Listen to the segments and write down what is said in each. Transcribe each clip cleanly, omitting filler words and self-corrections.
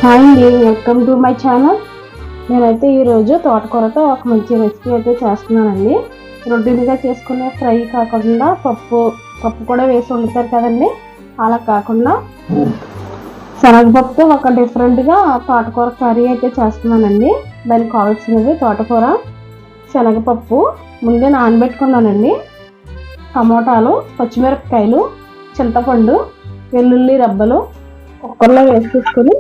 Hi అండి, welcome to my channel. నేనైతే ఈరోజు తోటకూరతో ఒక మంచి రెసిపీ అయితే చేస్తున్నానండి. రొటీన్గా చేసుకునే ఫ్రై కాకుండా పప్పు కూడా వేసి వండుతారు కదండి, అలా కాకుండా శనగపప్పుతో ఒక డిఫరెంట్గా తోటకూర కర్రీ అయితే చేస్తున్నానండి. దానికి కావాల్సినవి తోటకూర, శనగపప్పు ముందే నానబెట్టుకున్నానండి, టమోటాలు, పచ్చిమిరపకాయలు, చింతపండు, వెల్లుల్లి రబ్బలు కుక్కర్లో వేసేసుకొని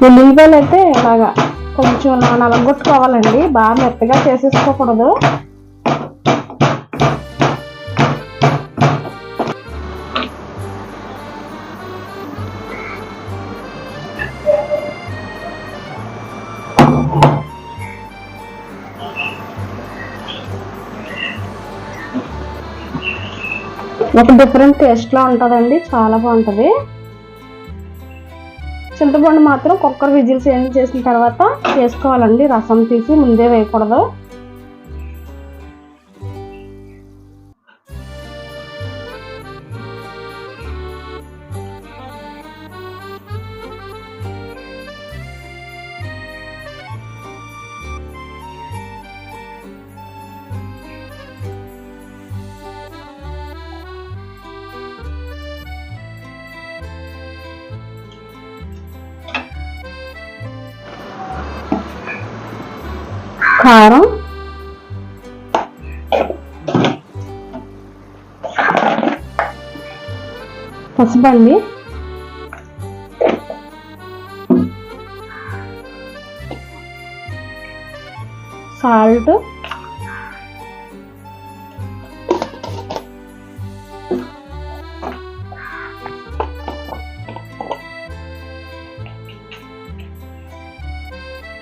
ఉల్లిపాయలు అయితే ఇలాగా కొంచెం నలగొట్టుకోవాలండి, బాగా మెత్తగా చేసేసుకోకూడదు. ఒక డిఫరెంట్ టేస్ట్లో ఉంటుందండి, చాలా బాగుంటుంది. చింతపండు మాత్రం కుక్కర్ విజిల్స్ చేసిన తర్వాత వేసుకోవాలండి, రసం తీసి ముందే వేయకూడదు. కారం, పసుపండి, సాల్ట్,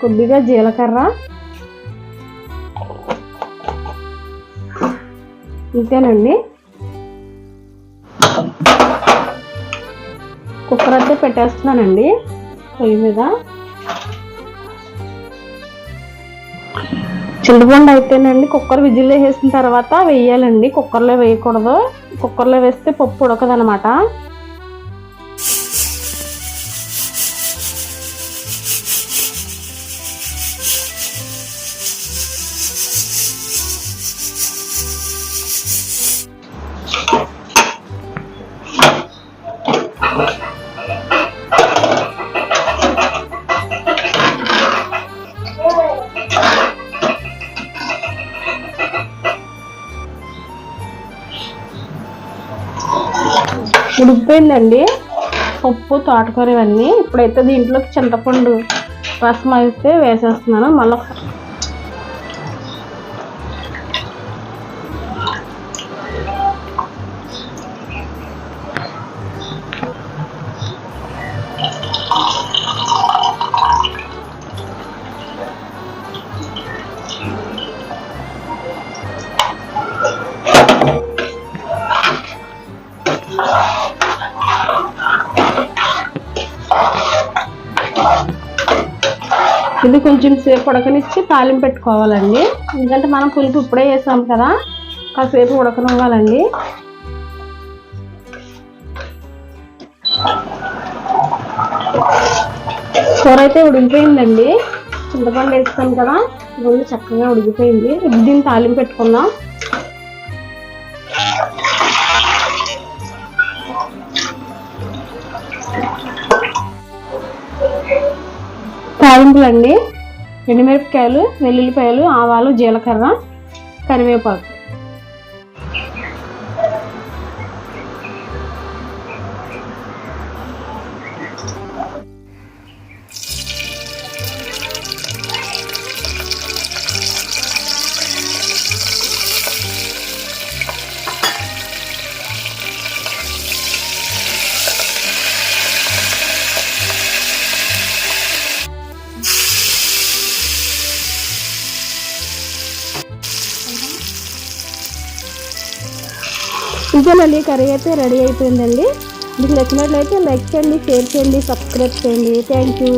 కొద్దిగా జీలకర్ర, ఇంతేనండి. కుక్కర్ అయితే పెట్టేస్తున్నానండి పొయ్యి మీద. చింతపండు అయితేనండి కుక్కర్ విజిల్ వేసిన తర్వాత వేయాలండి, కుక్కర్లో వేయకూడదు. కుక్కర్లో వేస్తే పప్పు ఉడకదనమాట. ఉడికిపోయిందండి పప్పు, తోటకూర ఇవన్నీ. ఇప్పుడైతే దీంట్లోకి చింతపండు రసం అయితే వేసేస్తున్నాను. మళ్ళీ ఇది కొంచెం సేపు ఉడకనిచ్చి తాలింపు పెట్టుకోవాలండి, ఎందుకంటే మనం పులుపు ఇప్పుడే వేసాం కదా, కాసేపు ఉడకనివ్వాలండి. కూర అయితే ఉడికిపోయిందండి, చింతపండు వేస్తాం కదా, గుండె చక్కగా ఉడికిపోయింది. ఇప్పుడు దీన్ని తాలింపు పెట్టుకుందాం. తాలింపులండి, ఎండుమిరపకాయలు, వెల్లుల్లిపాయలు, ఆవాలు, జీలకర్ర, కరివేపాకు. ఇదేనండి కర్రీ అయితే రెడీ అయిపోయిందండి. మీకు నచ్చినట్లయితే లైక్ చేయండి, షేర్ చేయండి, సబ్స్క్రైబ్ చేయండి. Thank you.